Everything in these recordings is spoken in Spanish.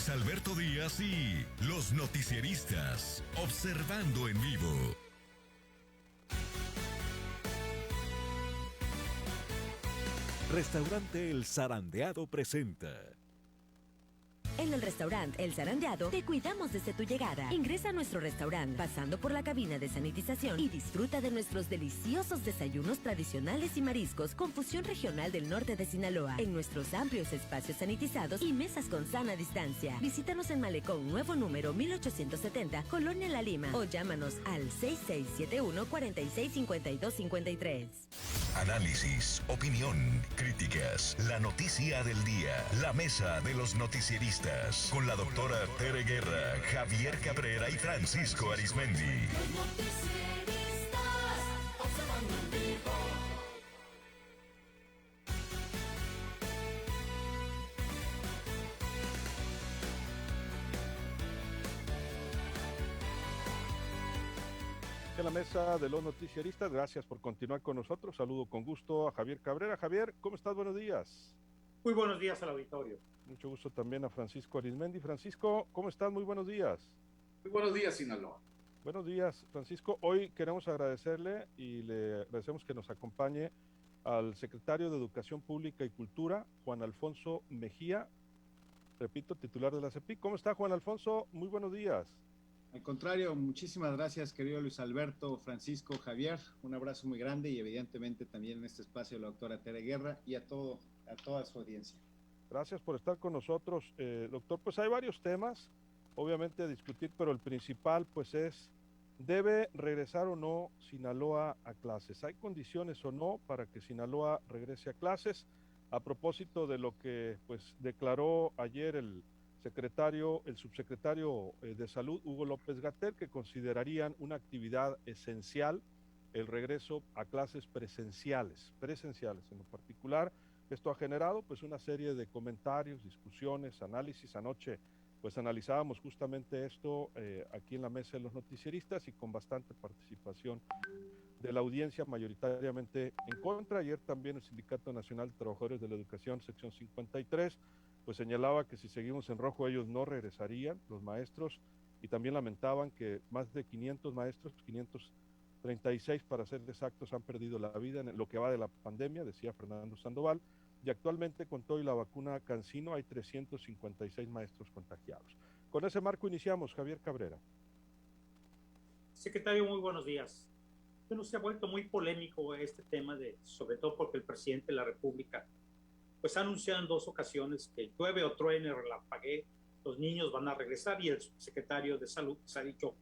Luis Alberto Díaz y los noticieristas, observando en vivo. Restaurante El Zarandeado presenta. En el restaurante El Zarandeado te cuidamos desde tu llegada. Ingresa a nuestro restaurante pasando por la cabina de sanitización y disfruta de nuestros deliciosos desayunos tradicionales y mariscos con fusión regional del norte de Sinaloa. En nuestros amplios espacios sanitizados y mesas con sana distancia. Visítanos en Malecón, nuevo número 1870, Colonia La Lima, o llámanos al 6671-465253. Análisis, opinión, críticas, la noticia del día, la mesa de los noticieristas, con la doctora Tere Guerra, Javier Cabrera y Francisco Arizmendi. Los noticieristas, observando en vivo. En la mesa de los noticieristas, gracias por continuar con nosotros. Saludo con gusto a Javier Cabrera. Javier, ¿cómo estás? Buenos días. Muy buenos días al auditorio. Mucho gusto también a Francisco Arizmendi. Francisco, ¿cómo estás? Muy buenos días. Muy buenos días, Sinaloa. Buenos días, Francisco. Hoy queremos agradecerle y le agradecemos que nos acompañe al secretario de Educación Pública y Cultura, Juan Alfonso Mejía, repito, titular de la CEPIC. ¿Cómo está, Juan Alfonso? Muy buenos días. Al contrario, muchísimas gracias, querido Luis Alberto, Francisco, Javier. Un abrazo muy grande y evidentemente también en este espacio la doctora Tere Guerra y a toda su audiencia. Gracias por estar con nosotros, doctor. Pues hay varios temas, obviamente, a discutir, pero el principal pues es, ¿debe regresar o no Sinaloa a clases? ¿Hay condiciones o no para que Sinaloa regrese a clases? A propósito de lo que pues declaró ayer el subsecretario de Salud, Hugo López-Gatell, que considerarían una actividad esencial el regreso a clases presenciales en lo particular. Esto ha generado pues una serie de comentarios, discusiones, análisis. Anoche pues analizábamos justamente esto aquí en la mesa de los noticieristas y con bastante participación de la audiencia, mayoritariamente en contra. Ayer también el Sindicato Nacional de Trabajadores de la Educación, sección 53, pues señalaba que si seguimos en rojo ellos no regresarían, los maestros, y también lamentaban que más de 500 maestros, 536 para ser exactos, han perdido la vida en lo que va de la pandemia, decía Fernando Sandoval, y actualmente con todo y la vacuna CanSino hay 356 maestros contagiados. Con ese marco iniciamos, Javier Cabrera. Secretario, muy buenos días. Bueno, se ha vuelto muy polémico este tema, sobre todo porque el presidente de la República pues ha anunciado en 2 ocasiones que llueve o truene, relampaguee, los niños van a regresar, y el subsecretario de Salud pues ha dicho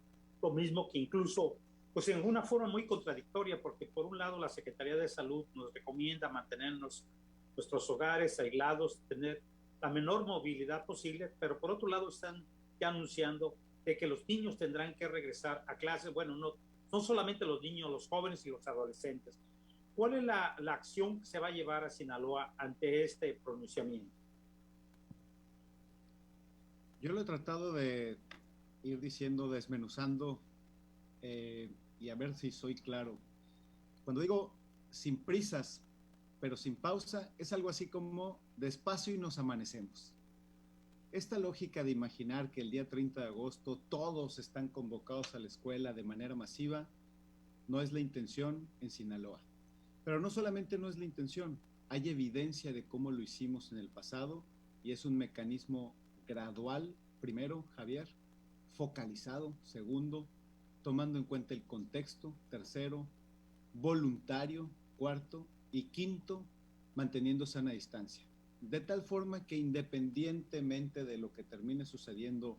lo mismo, que incluso pues en una forma muy contradictoria, porque por un lado la Secretaría de Salud nos recomienda mantenernos nuestros hogares aislados, tener la menor movilidad posible, pero por otro lado están ya anunciando de que los niños tendrán que regresar a clases. Bueno, no solamente los niños, los jóvenes y los adolescentes. ¿Cuál es la acción que se va a llevar a Sinaloa ante este pronunciamiento? Yo lo he tratado de ir diciendo, desmenuzando, y a ver si soy claro. Cuando digo sin prisas, pero sin pausa, es algo así como despacio y nos amanecemos. Esta lógica de imaginar que el día 30 de agosto todos están convocados a la escuela de manera masiva, no es la intención en Sinaloa. Pero no solamente no es la intención, hay evidencia de cómo lo hicimos en el pasado, y es un mecanismo gradual, primero, Javier, focalizado, segundo, tomando en cuenta el contexto, tercero, voluntario, cuarto, y quinto, manteniendo sana distancia. De tal forma que independientemente de lo que termine sucediendo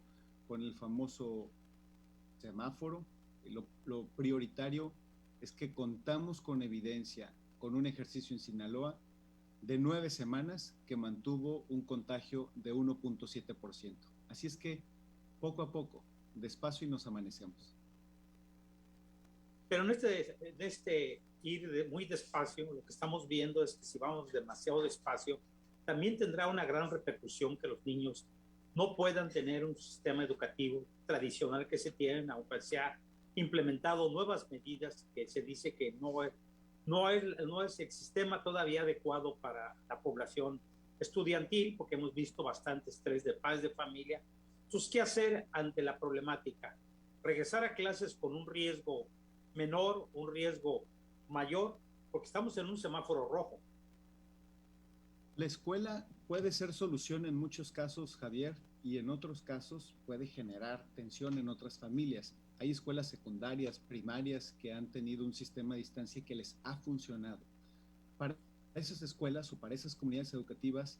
con el famoso semáforo, lo prioritario es que contamos con evidencia, con un ejercicio en Sinaloa de 9 semanas que mantuvo un contagio de 1.7%. Así es que poco a poco, despacio y nos amanecemos. Pero en este ir muy despacio, lo que estamos viendo es que si vamos demasiado despacio, también tendrá una gran repercusión que los niños no puedan tener un sistema educativo tradicional que se tienen, aunque se ha implementado nuevas medidas que se dice que no es el sistema todavía adecuado para la población estudiantil, porque hemos visto bastante estrés de padres de familia. Entonces, ¿qué hacer ante la problemática? Regresar a clases con un riesgo menor, un riesgo mayor, porque estamos en un semáforo rojo. La escuela puede ser solución en muchos casos, Javier, y en otros casos puede generar tensión en otras familias. Hay escuelas secundarias, primarias, que han tenido un sistema de distancia que les ha funcionado. Para esas escuelas o para esas comunidades educativas,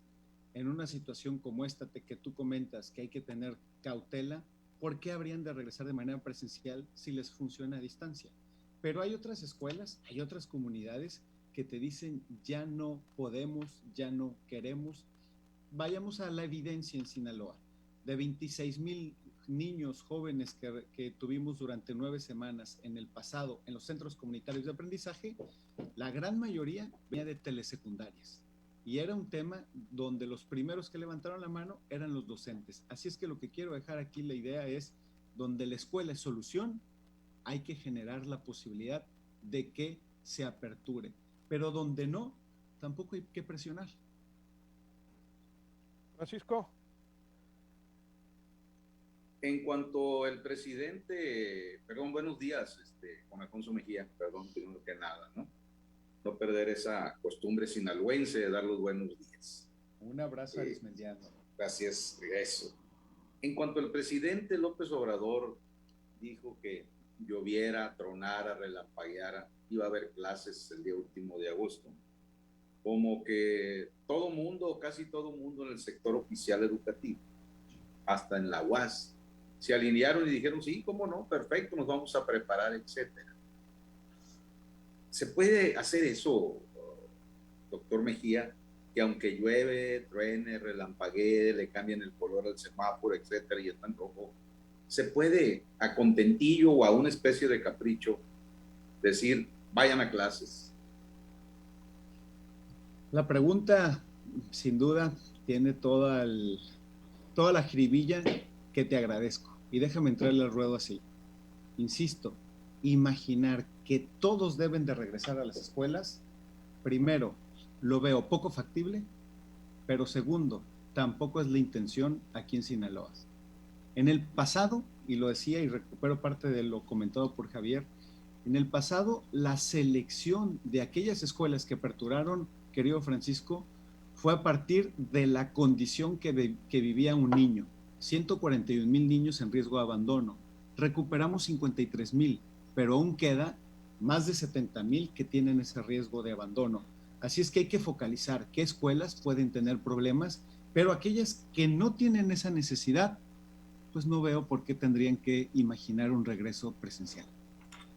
en una situación como esta que tú comentas, que hay que tener cautela, ¿por qué habrían de regresar de manera presencial si les funciona a distancia? Pero hay otras escuelas, hay otras comunidades que te dicen ya no podemos, ya no queremos. Vayamos a la evidencia en Sinaloa. De 26,000 niños jóvenes que tuvimos durante 9 semanas en el pasado en los centros comunitarios de aprendizaje, la gran mayoría venía de telesecundarias. Y era un tema donde los primeros que levantaron la mano eran los docentes. Así es que lo que quiero dejar aquí, la idea es, donde la escuela es solución, hay que generar la posibilidad de que se aperture. Pero donde no, tampoco hay que presionar. Francisco. En cuanto al presidente, perdón, buenos días, con Alfonso Mejía, perdón, primero que nada, ¿no? No perder esa costumbre sinaloense de dar los buenos días. Un abrazo arismendiano. Gracias, eso. En cuanto al presidente López Obrador dijo que lloviera, tronara, relampagueara, iba a haber clases el día último de agosto. Como que todo mundo, casi todo mundo en el sector oficial educativo, hasta en la UAS, se alinearon y dijeron, sí, cómo no, perfecto, nos vamos a preparar, etcétera. ¿Se puede hacer eso, doctor Mejía, que aunque llueve, truene, relampaguee, le cambien el color al semáforo, etcétera, y está en rojo, se puede a contentillo o a una especie de capricho decir, vayan a clases? La pregunta, sin duda, tiene toda la jiribilla que te agradezco. Y déjame entrarle al ruedo así. Insisto, imaginar que todos deben de regresar a las escuelas, primero, lo veo poco factible, pero segundo, tampoco es la intención aquí en Sinaloa. En el pasado, y lo decía y recupero parte de lo comentado por Javier, en el pasado la selección de aquellas escuelas que aperturaron, querido Francisco, fue a partir de la condición que vivía un niño. 141,000 niños en riesgo de abandono. Recuperamos 53,000, pero aún queda más de 70,000 que tienen ese riesgo de abandono. Así es que hay que focalizar qué escuelas pueden tener problemas, pero aquellas que no tienen esa necesidad, pues no veo por qué tendrían que imaginar un regreso presencial.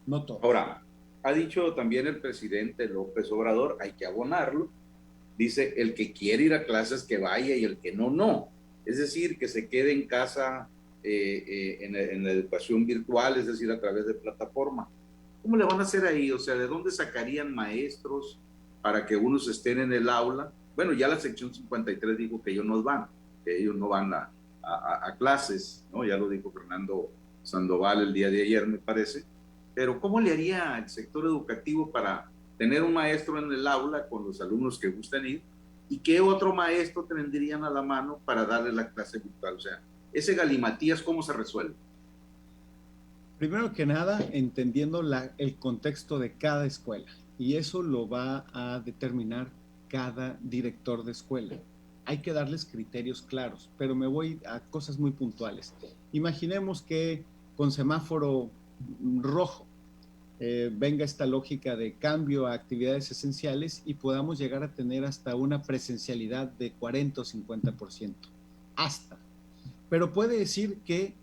No todo. Ahora, ha dicho también el presidente López Obrador, hay que abonarlo, dice, el que quiere ir a clases que vaya y el que no, no. Es decir, que se quede en casa en la educación virtual, es decir, a través de plataforma. ¿Cómo le van a hacer ahí? O sea, ¿de dónde sacarían maestros para que unos estén en el aula? Bueno, ya la sección 53 dijo que ellos no van a clases, ¿no? Ya lo dijo Fernando Sandoval el día de ayer, me parece. Pero ¿cómo le haría el sector educativo para tener un maestro en el aula con los alumnos que gustan ir? ¿Y qué otro maestro tendrían a la mano para darle la clase virtual? O sea, ese galimatías, ¿cómo se resuelve? Primero que nada, entendiendo el contexto de cada escuela, y eso lo va a determinar cada director de escuela. Hay que darles criterios claros, pero me voy a cosas muy puntuales. Imaginemos que con semáforo rojo venga esta lógica de cambio a actividades esenciales y podamos llegar a tener hasta una presencialidad de 40 o 50%. Hasta. Pero puede decir que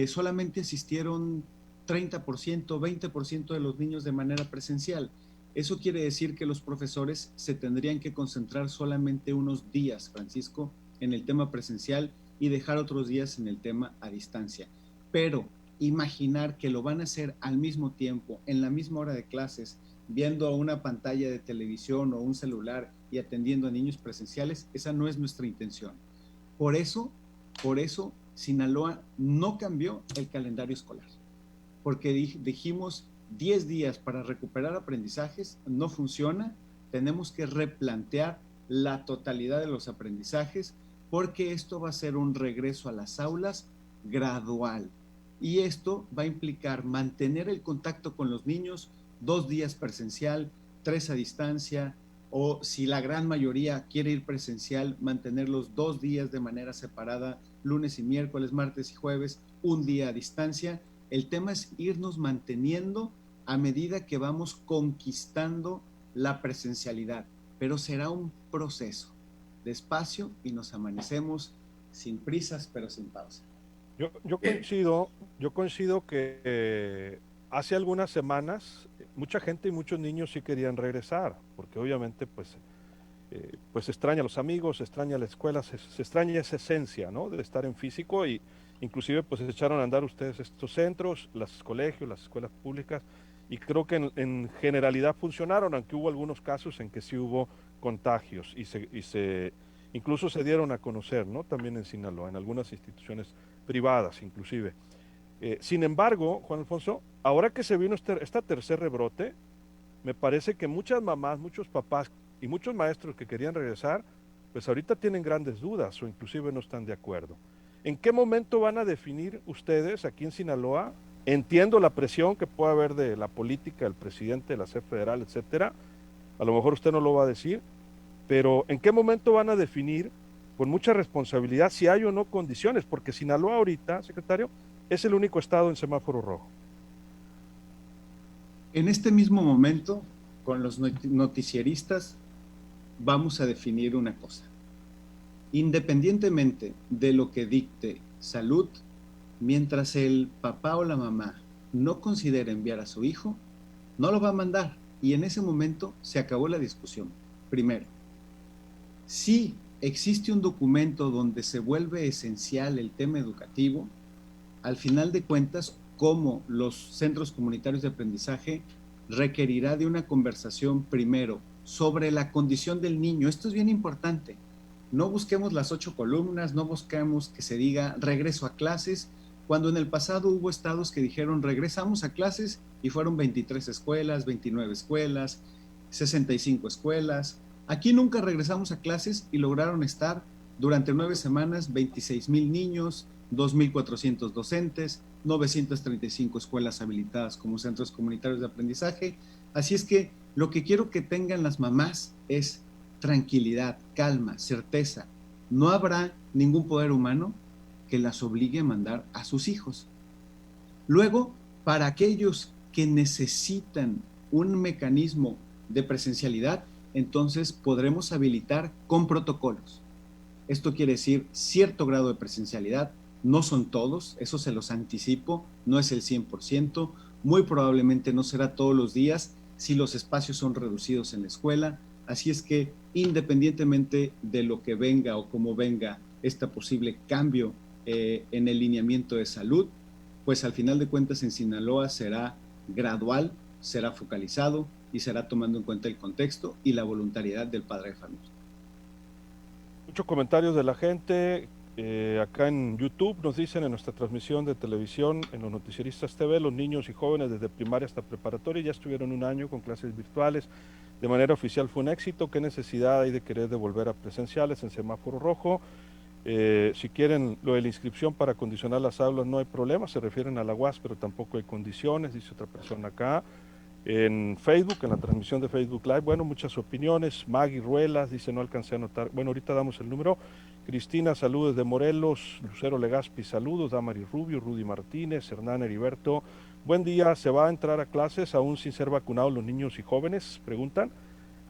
solamente asistieron 30%, 20% de los niños de manera presencial. Eso quiere decir que los profesores se tendrían que concentrar solamente unos días, Francisco, en el tema presencial y dejar otros días en el tema a distancia. Pero imaginar que lo van a hacer al mismo tiempo, en la misma hora de clases, viendo una pantalla de televisión o un celular y atendiendo a niños presenciales, esa no es nuestra intención. Por eso, Sinaloa no cambió el calendario escolar, porque dijimos 10 días para recuperar aprendizajes, no funciona, tenemos que replantear la totalidad de los aprendizajes, porque esto va a ser un regreso a las aulas gradual. Y esto va a implicar mantener el contacto con los niños 2 días presencial, 3 a distancia, o si la gran mayoría quiere ir presencial, mantenerlos 2 días de manera separada, lunes y miércoles, martes y jueves, 1 día a distancia. El tema es irnos manteniendo a medida que vamos conquistando la presencialidad, pero será un proceso, despacio, y nos amanecemos sin prisas, pero sin pausa. Yo coincido que hace algunas semanas mucha gente y muchos niños sí querían regresar, porque obviamente pues se extraña a los amigos, se extraña la escuela, se extraña esa esencia, ¿no? De estar en físico, y inclusive pues se echaron a andar ustedes estos centros, los colegios, las escuelas públicas, y creo que en generalidad funcionaron, aunque hubo algunos casos en que sí hubo contagios incluso se dieron a conocer, ¿no? También en Sinaloa, en algunas instituciones privadas inclusive. Sin embargo, Juan Alfonso, ahora que se vino esta tercer rebrote, me parece que muchas mamás, muchos papás y muchos maestros que querían regresar, pues ahorita tienen grandes dudas o inclusive no están de acuerdo. ¿En qué momento van a definir ustedes aquí en Sinaloa? Entiendo la presión que puede haber de la política, del presidente de la SEP federal, etcétera. A lo mejor usted no lo va a decir, pero ¿en qué momento van a definir con mucha responsabilidad si hay o no condiciones? Porque Sinaloa ahorita, secretario, es el único estado en semáforo rojo. En este mismo momento, con los noticieristas, vamos a definir una cosa. Independientemente de lo que dicte salud, mientras el papá o la mamá no considere enviar a su hijo, no lo va a mandar. Y en ese momento se acabó la discusión. Primero, si existe un documento donde se vuelve esencial el tema educativo, al final de cuentas, como los centros comunitarios de aprendizaje, requerirá de una conversación primero sobre la condición del niño. Esto es bien importante. No busquemos las 8 columnas, no busquemos que se diga regreso a clases, cuando en el pasado hubo estados que dijeron regresamos a clases y fueron 23 escuelas, 29 escuelas, 65 escuelas. Aquí nunca regresamos a clases y lograron estar durante 9 semanas 26,000 niños, 2,400 docentes, 935 escuelas habilitadas como centros comunitarios de aprendizaje. Así es que lo que quiero que tengan las mamás es tranquilidad, calma, certeza. No habrá ningún poder humano que las obligue a mandar a sus hijos. Luego, para aquellos que necesitan un mecanismo de presencialidad, entonces podremos habilitar con protocolos. Esto quiere decir cierto grado de presencialidad. No son todos, eso se los anticipo, no es el 100%, muy probablemente no será todos los días si los espacios son reducidos en la escuela. Así es que independientemente de lo que venga o cómo venga este posible cambio en el lineamiento de salud, pues al final de cuentas en Sinaloa será gradual, será focalizado y será tomando en cuenta el contexto y la voluntariedad del padre de familia. Muchos comentarios de la gente. Acá en YouTube nos dicen en nuestra transmisión de televisión, en los Noticieristas TV, los niños y jóvenes desde primaria hasta preparatoria ya estuvieron 1 año con clases virtuales. De manera oficial fue un éxito. ¿Qué necesidad hay de querer devolver a presenciales en semáforo rojo? Si quieren lo de la inscripción para condicionar las aulas, no hay problema. Se refieren a la UAS, pero tampoco hay condiciones, dice otra persona acá. En Facebook, en la transmisión de Facebook Live, bueno, muchas opiniones. Maggie Ruelas dice, no alcancé a anotar. Bueno, ahorita damos el número. Cristina, saludos de Morelos. Lucero Legaspi, saludos. Damari Rubio, Rudy Martínez, Hernán Heriberto. Buen día, ¿se va a entrar a clases aún sin ser vacunados los niños y jóvenes? Preguntan.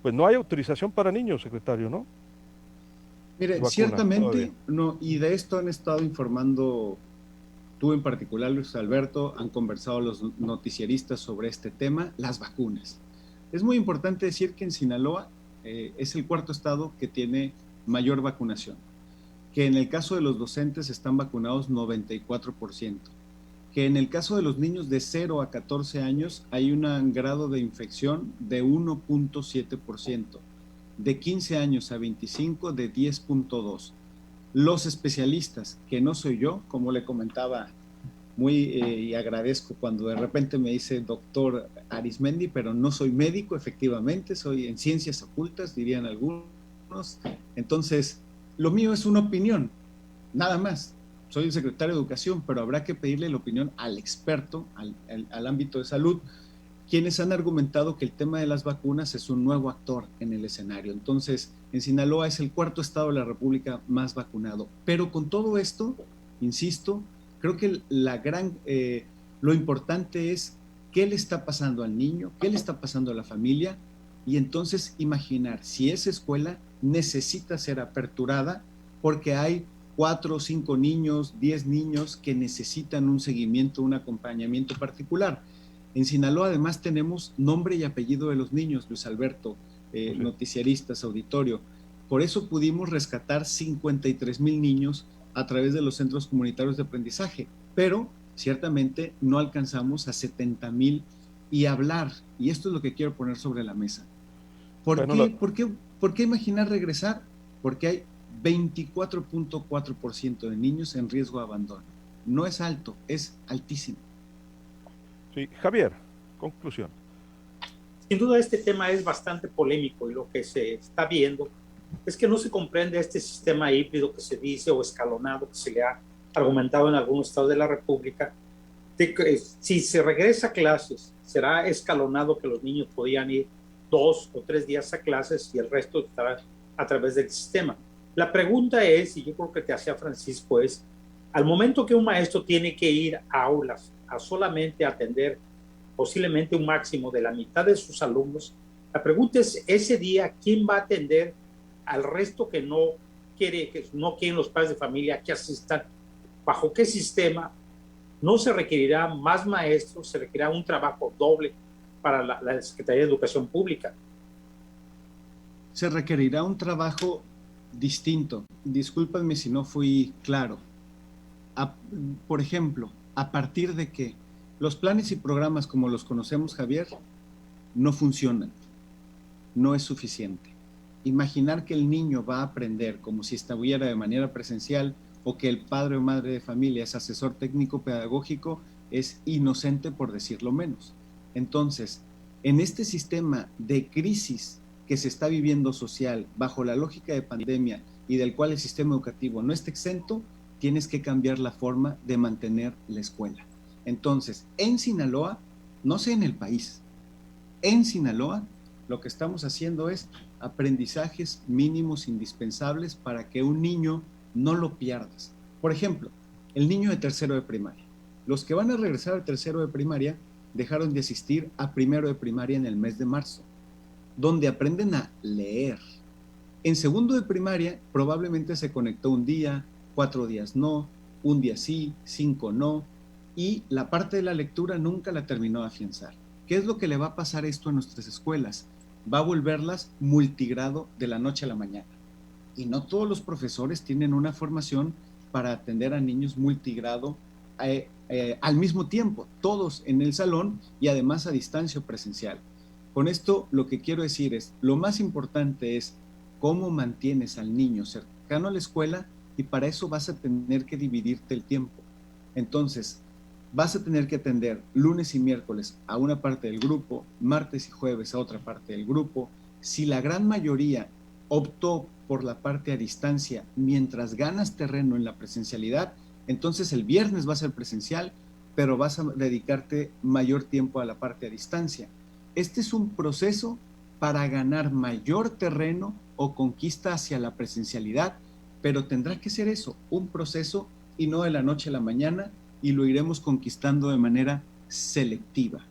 Pues no hay autorización para niños, secretario, ¿no? Mire, ciertamente, no, y de esto han estado informando tú en particular, Luis Alberto, han conversado los noticieristas sobre este tema, las vacunas. Es muy importante decir que en Sinaloa es el 4º estado que tiene mayor vacunación, que en el caso de los docentes están vacunados 94%, que en el caso de los niños de 0 a 14 años hay un grado de infección de 1.7%, de 15 años a 25 de 10.2%. Los especialistas, que no soy yo, como le comentaba y agradezco cuando de repente me dice doctor Arismendi, pero no soy médico, efectivamente, soy en ciencias ocultas, dirían algunos, Entonces, lo mío es una opinión, nada más. Soy el secretario de Educación, pero habrá que pedirle la opinión al experto, al ámbito de salud, quienes han argumentado que el tema de las vacunas es un nuevo actor en el escenario. Entonces, en Sinaloa es el cuarto estado de la República más vacunado. Pero con todo esto, insisto, creo que lo importante es qué le está pasando al niño, qué le está pasando a la familia, y entonces imaginar si esa escuela necesita ser aperturada porque hay 4 o 5 niños, 10 niños que necesitan un seguimiento, un acompañamiento particular. En Sinaloa además tenemos nombre y apellido de los niños, Luis Alberto, noticiaristas, auditorio. Por eso pudimos rescatar 53,000 niños a través de los centros comunitarios de aprendizaje, pero ciertamente no alcanzamos a 70,000 y hablar, y esto es lo que quiero poner sobre la mesa. ¿Por qué imaginar regresar? Porque hay 24.4% de niños en riesgo de abandono. No es alto, es altísimo. Sí, Javier, conclusión. Sin duda este tema es bastante polémico y lo que se está viendo es que no se comprende este sistema híbrido que se dice o escalonado que se le ha argumentado en algunos estados de la República. De que, si se regresa a clases, será escalonado que los niños podían ir 2 o 3 días a clases y el resto estará a través del sistema. La pregunta es, y yo creo que te hacía Francisco, es, al momento que un maestro tiene que ir a aulas a solamente atender posiblemente un máximo de la mitad de sus alumnos, la pregunta es, ese día, ¿quién va a atender al resto que no quieren los padres de familia que asistan? ¿Bajo qué sistema? No se requerirá más maestros, se requerirá un trabajo doble para la Secretaría de Educación Pública. Se requerirá un trabajo distinto. Discúlpame si no fui claro. Por ejemplo, ¿a partir de qué? Los planes y programas como los conocemos, Javier, no funcionan. No es suficiente. Imaginar que el niño va a aprender como si estuviera de manera presencial o que el padre o madre de familia es asesor técnico pedagógico es inocente, por decirlo menos. Entonces, en este sistema de crisis que se está viviendo social bajo la lógica de pandemia y del cual el sistema educativo no está exento, tienes que cambiar la forma de mantener la escuela. Entonces, en Sinaloa, no sé en el país, en Sinaloa lo que estamos haciendo es aprendizajes mínimos indispensables para que un niño no lo pierdas. Por ejemplo, el niño de tercero de primaria. Los que van a regresar al tercero de primaria dejaron de asistir a primero de primaria en el mes de marzo, donde aprenden a leer. En segundo de primaria probablemente se conectó un día, 4 días no, un día sí, 5 no, y la parte de la lectura nunca la terminó de afianzar. ¿Qué es lo que le va a pasar esto a nuestras escuelas? Va a volverlas multigrado de la noche a la mañana. Y no todos los profesores tienen una formación para atender a niños multigrado al mismo tiempo, todos en el salón y además a distancia o presencial. Con esto lo que quiero decir es, lo más importante es cómo mantienes al niño cercano a la escuela, y para eso vas a tener que dividirte el tiempo. Entonces, vas a tener que atender lunes y miércoles a una parte del grupo, martes y jueves a otra parte del grupo. Si la gran mayoría optó por la parte a distancia mientras ganas terreno en la presencialidad, entonces el viernes va a ser presencial, pero vas a dedicarte mayor tiempo a la parte a distancia. Este es un proceso para ganar mayor terreno o conquista hacia la presencialidad, pero tendrá que ser eso, un proceso y no de la noche a la mañana, y lo iremos conquistando de manera selectiva.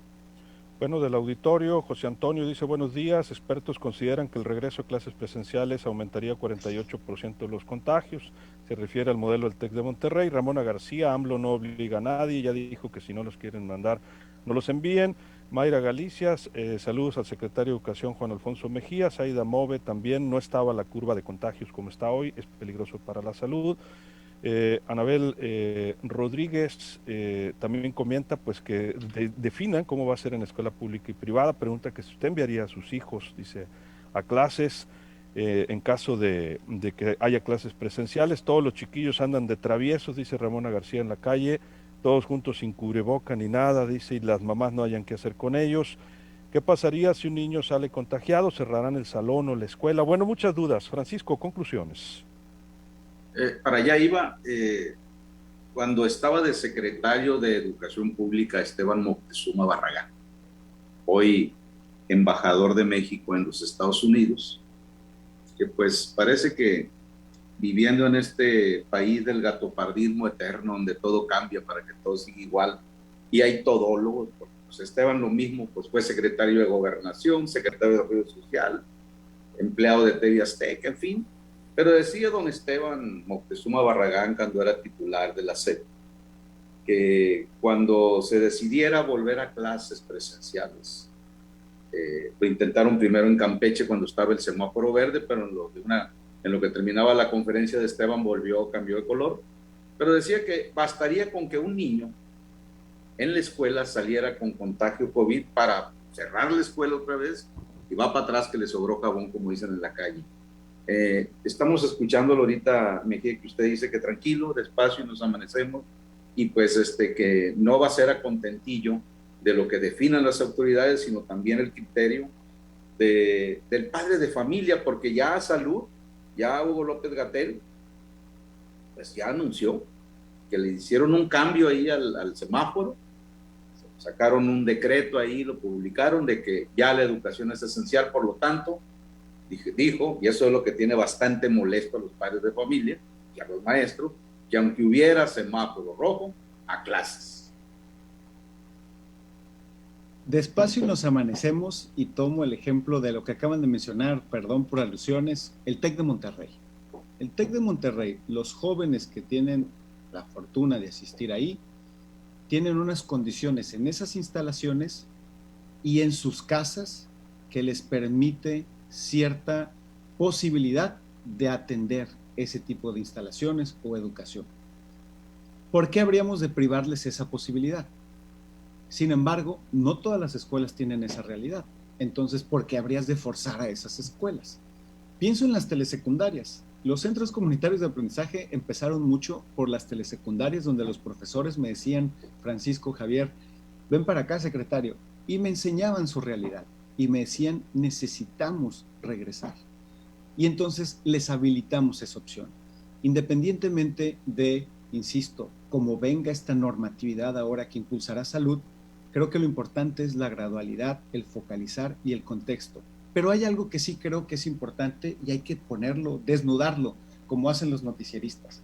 Bueno, del auditorio, José Antonio dice, buenos días, expertos consideran que el regreso a clases presenciales aumentaría 48% de los contagios, se refiere al modelo del TEC de Monterrey. Ramona García, AMLO no obliga a nadie, ya dijo que si no los quieren mandar, no los envíen. Mayra Galicias, saludos al secretario de Educación Juan Alfonso Mejía. Saida Move también, no estaba la curva de contagios como está hoy, es peligroso para la salud. Anabel Rodríguez también comenta pues que definan cómo va a ser en escuela pública y privada. Pregunta que si usted enviaría a sus hijos, dice, a clases en caso de que haya clases presenciales. Todos los chiquillos andan de traviesos, dice Ramona García, en la calle, todos juntos sin cubreboca ni nada, dice, y las mamás no hayan qué hacer con ellos. ¿Qué pasaría si un niño sale contagiado? ¿Cerrarán el salón o la escuela? Bueno, muchas dudas. Francisco, conclusiones. Para allá iba, cuando estaba de secretario de Educación Pública Esteban Moctezuma Barragán, hoy embajador de México en los Estados Unidos, que pues parece que viviendo en este país del gatopardismo eterno, donde todo cambia para que todo siga igual, y hay todólogos, pues Esteban lo mismo, pues fue secretario de Gobernación, secretario de Desarrollo Social, empleado de TV Azteca, en fin. Pero decía don Esteban Moctezuma Barragán, cuando era titular de la SEP, que cuando se decidiera volver a clases presenciales, lo intentaron primero en Campeche cuando estaba el semáforo verde, pero en lo que terminaba la conferencia de Esteban cambió de color, pero decía que bastaría con que un niño en la escuela saliera con contagio COVID para cerrar la escuela otra vez y va para atrás que le sobró jabón, como dicen en la calle. Estamos escuchándolo ahorita, Mejía, que usted dice que tranquilo, despacio y nos amanecemos, y pues que no va a ser a contentillo de lo que definan las autoridades, sino también el criterio del padre de familia, porque ya Salud, ya Hugo López-Gatell, pues ya anunció que le hicieron un cambio ahí al semáforo, sacaron un decreto ahí, lo publicaron, de que ya la educación es esencial, por lo tanto, dijo, y eso es lo que tiene bastante molesto a los padres de familia y a los maestros, que aunque hubiera semáforo rojo, a clases. Despacio nos amanecemos, y tomo el ejemplo de lo que acaban de mencionar, perdón por alusiones, el TEC de Monterrey. El TEC de Monterrey, los jóvenes que tienen la fortuna de asistir ahí, tienen unas condiciones en esas instalaciones y en sus casas que les permite cierta posibilidad de atender ese tipo de instalaciones o educación. ¿Por qué habríamos de privarles esa posibilidad? Sin embargo, no todas las escuelas tienen esa realidad. Entonces, ¿por qué habrías de forzar a esas escuelas? Pienso en las telesecundarias. Los centros comunitarios de aprendizaje empezaron mucho por las telesecundarias, donde los profesores me decían, Francisco, Javier, ven para acá, secretario, y me enseñaban su realidad, y me decían, necesitamos regresar. Y entonces les habilitamos esa opción. Independientemente de, insisto, como venga esta normatividad ahora que impulsará Salud, creo que lo importante es la gradualidad, el focalizar y el contexto. Pero hay algo que sí creo que es importante y hay que ponerlo, desnudarlo, como hacen los noticieristas.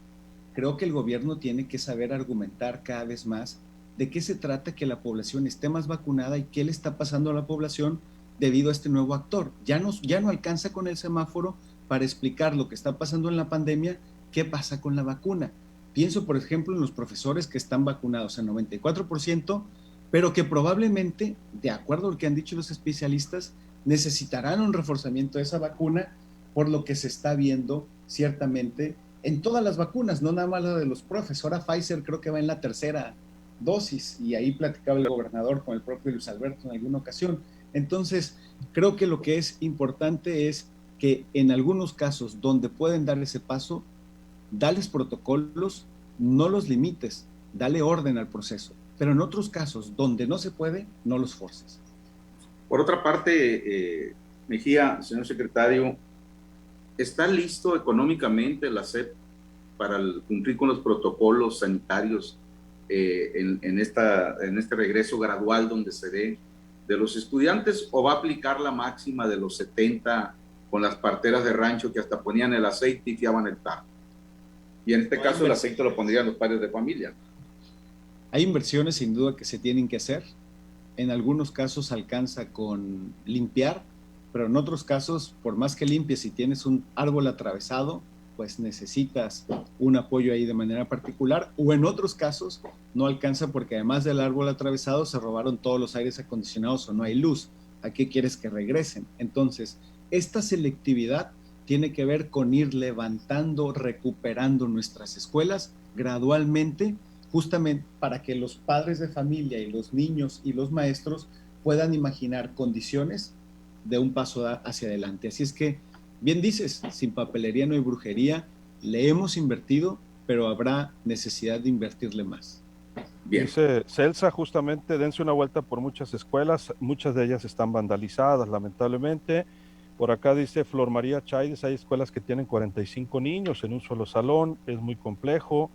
Creo que el gobierno tiene que saber argumentar cada vez más de qué se trata que la población esté más vacunada y qué le está pasando a la población debido a este nuevo actor. Ya no alcanza con el semáforo para explicar lo que está pasando en la pandemia, qué pasa con la vacuna. Pienso, por ejemplo, en los profesores que están vacunados en 94%, pero que probablemente, de acuerdo a lo que han dicho los especialistas, necesitarán un reforzamiento de esa vacuna, por lo que se está viendo ciertamente en todas las vacunas, no nada más la de los profes. Ahora Pfizer creo que va en la tercera dosis, y ahí platicaba el gobernador con el propio Luis Alberto en alguna ocasión. Entonces, creo que lo que es importante es que en algunos casos donde pueden dar ese paso, dales protocolos, no los limites, dale orden al proceso. Pero en otros casos donde no se puede, no los forces. Por otra parte, Mejía, señor secretario, ¿está listo económicamente la SEP para cumplir con los protocolos sanitarios en este regreso gradual donde se dé de los estudiantes, o va a aplicar la máxima de los 70 con las parteras de rancho que hasta ponían el aceite y fiaban el tarro? Y en este caso el aceite lo pondrían los padres de familia. Hay inversiones sin duda que se tienen que hacer. En algunos casos alcanza con limpiar, pero en otros casos, por más que limpies, si tienes un árbol atravesado, pues necesitas un apoyo ahí de manera particular, o en otros casos no alcanza porque además del árbol atravesado se robaron todos los aires acondicionados o no hay luz. ¿A qué quieres que regresen? Entonces, esta selectividad tiene que ver con ir levantando, recuperando nuestras escuelas gradualmente, justamente para que los padres de familia y los niños y los maestros puedan imaginar condiciones de un paso hacia adelante. Así es que, bien dices, sin papelería no hay brujería, le hemos invertido, pero habrá necesidad de invertirle más. Bien. Dice Celsa, justamente, dense una vuelta por muchas escuelas, muchas de ellas están vandalizadas, lamentablemente. Por acá dice Flor María Chaides, hay escuelas que tienen 45 niños en un solo salón, es muy complejo.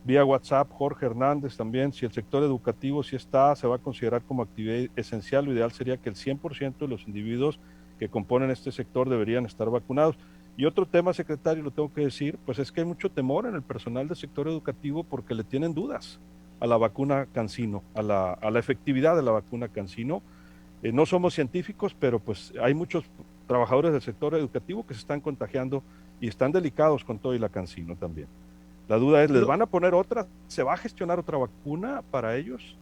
Vía WhatsApp, Jorge Hernández también, si el sector educativo sí está, se va a considerar como actividad esencial, lo ideal sería que el 100% de los individuos que componen este sector deberían estar vacunados. Y otro tema, secretario, lo tengo que decir, pues es que hay mucho temor en el personal del sector educativo porque le tienen dudas a la vacuna CanSino, a la efectividad de la vacuna CanSino. No somos científicos, pero pues hay muchos trabajadores del sector educativo que se están contagiando y están delicados con todo y la CanSino también. La duda es, ¿les van a poner otra? ¿Se va a gestionar otra vacuna para ellos?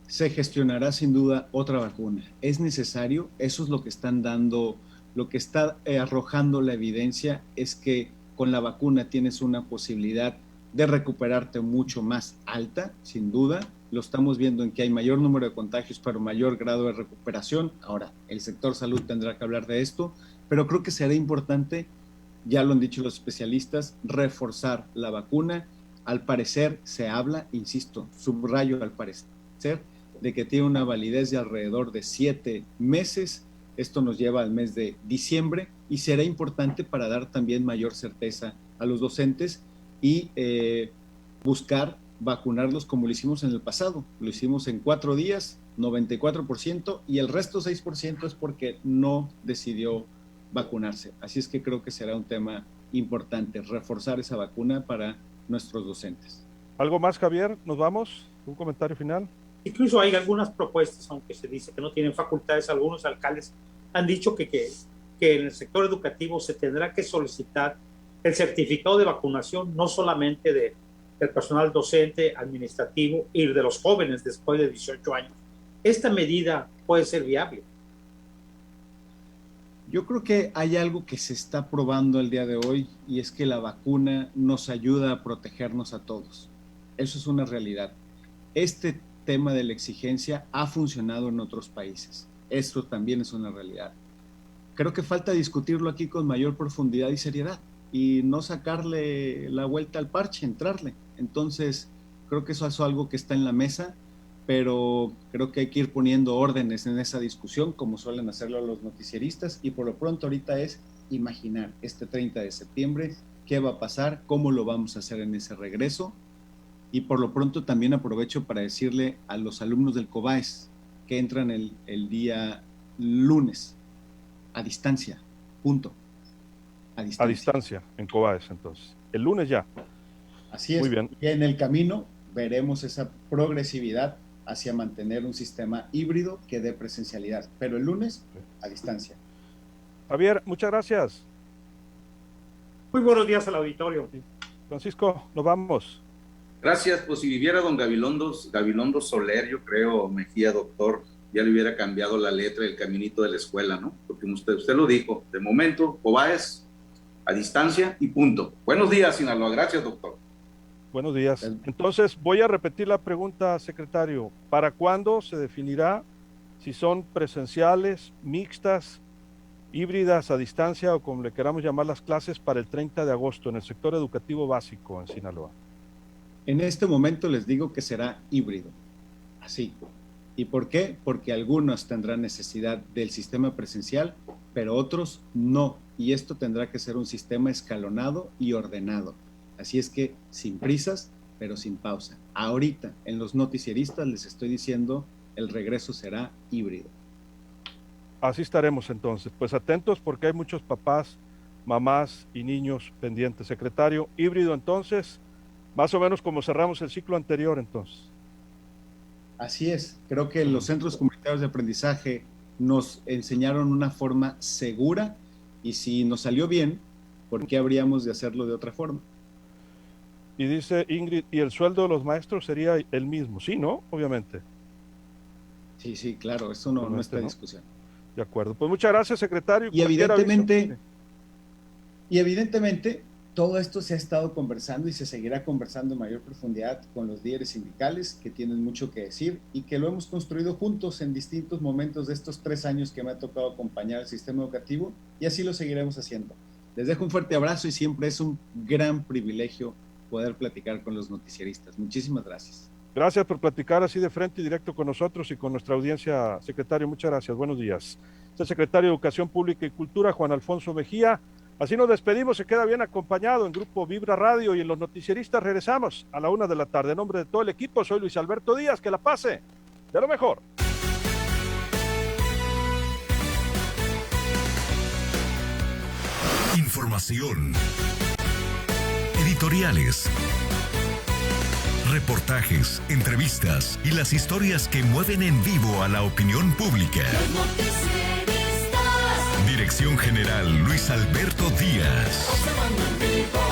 Se gestionará sin duda otra vacuna. Es necesario, eso es lo que están dando, lo que está arrojando la evidencia es que con la vacuna tienes una posibilidad de recuperarte mucho más alta, sin duda. Lo estamos viendo en que hay mayor número de contagios, pero mayor grado de recuperación. Ahora, el sector salud tendrá que hablar de esto, pero creo que será importante, ya lo han dicho los especialistas, reforzar la vacuna. Al parecer se habla, insisto, subrayo al parecer, de que tiene una validez de alrededor de 7 meses. Esto nos lleva al mes de diciembre y será importante para dar también mayor certeza a los docentes y buscar vacunarlos como lo hicimos en el pasado. Lo hicimos en 4 días, 94%, y el resto 6% es porque no decidió vacunarse. Así es que creo que será un tema importante, reforzar esa vacuna para nuestros docentes. ¿Algo más, Javier? ¿Nos vamos? ¿Un comentario final? Incluso hay algunas propuestas, aunque se dice que no tienen facultades, algunos alcaldes han dicho que en el sector educativo se tendrá que solicitar el certificado de vacunación, no solamente del personal docente, administrativo y de los jóvenes después de 18 años. Esta medida puede ser viable. Yo creo que hay algo que se está probando el día de hoy y es que la vacuna nos ayuda a protegernos a todos. Eso es una realidad. Este tema de la exigencia ha funcionado en otros países. Esto también es una realidad. Creo que falta discutirlo aquí con mayor profundidad y seriedad y no sacarle la vuelta al parche, entrarle. Entonces, creo que eso es algo que está en la mesa, pero creo que hay que ir poniendo órdenes en esa discusión, como suelen hacerlo los noticieristas, y por lo pronto ahorita es imaginar este 30 de septiembre qué va a pasar, cómo lo vamos a hacer en ese regreso, y por lo pronto también aprovecho para decirle a los alumnos del COBAES que entran el día lunes, a distancia, punto. A distancia, en COBAES, entonces. El lunes ya. Así es. Muy bien. Y en el camino veremos esa progresividad hacia mantener un sistema híbrido que dé presencialidad, pero el lunes a distancia. Javier, muchas gracias. Muy buenos días al auditorio. Francisco, nos vamos. Gracias, pues si viviera don Gabilondo Soler, yo creo, Mejía, doctor, ya le hubiera cambiado la letra del caminito de la escuela, ¿no? Porque usted lo dijo, de momento, COBAES, a distancia y punto. Buenos días, Sinaloa. Gracias, doctor. Buenos días. Entonces, voy a repetir la pregunta, secretario. ¿Para cuándo se definirá si son presenciales, mixtas, híbridas, a distancia o como le queramos llamar las clases para el 30 de agosto en el sector educativo básico en Sinaloa? En este momento les digo que será híbrido, así. ¿Y por qué? Porque algunos tendrán necesidad del sistema presencial, pero otros no. Y esto tendrá que ser un sistema escalonado y ordenado. Así es que sin prisas, pero sin pausa. Ahorita, en los noticieristas les estoy diciendo, el regreso será híbrido. Así estaremos entonces. Pues atentos porque hay muchos papás, mamás y niños pendientes. Secretario, híbrido entonces, más o menos como cerramos el ciclo anterior entonces. Así es. Creo que los centros comunitarios de aprendizaje nos enseñaron una forma segura y si nos salió bien, ¿por qué habríamos de hacerlo de otra forma? Y dice Ingrid, ¿y el sueldo de los maestros sería el mismo? Sí, ¿no? Obviamente. Sí, claro, eso no está en discusión. De acuerdo. Pues muchas gracias, secretario. Y evidentemente, todo esto se ha estado conversando y se seguirá conversando en mayor profundidad con los líderes sindicales que tienen mucho que decir y que lo hemos construido juntos en distintos momentos de estos 3 años que me ha tocado acompañar al sistema educativo y así lo seguiremos haciendo. Les dejo un fuerte abrazo y siempre es un gran privilegio poder platicar con los noticieristas. Muchísimas gracias. Gracias por platicar así de frente y directo con nosotros y con nuestra audiencia, secretario. Muchas gracias. Buenos días. Es el secretario de Educación Pública y Cultura, Juan Alfonso Mejía. Así nos despedimos, se queda bien acompañado en Grupo Vibra Radio y en los noticieristas regresamos a la 1 p.m. En nombre de todo el equipo, soy Luis Alberto Díaz, que la pase de lo mejor. Información, editoriales, reportajes, entrevistas y las historias que mueven en vivo a la opinión pública. Los noticieristas. Dirección General Luis Alberto Díaz. Observando en vivo.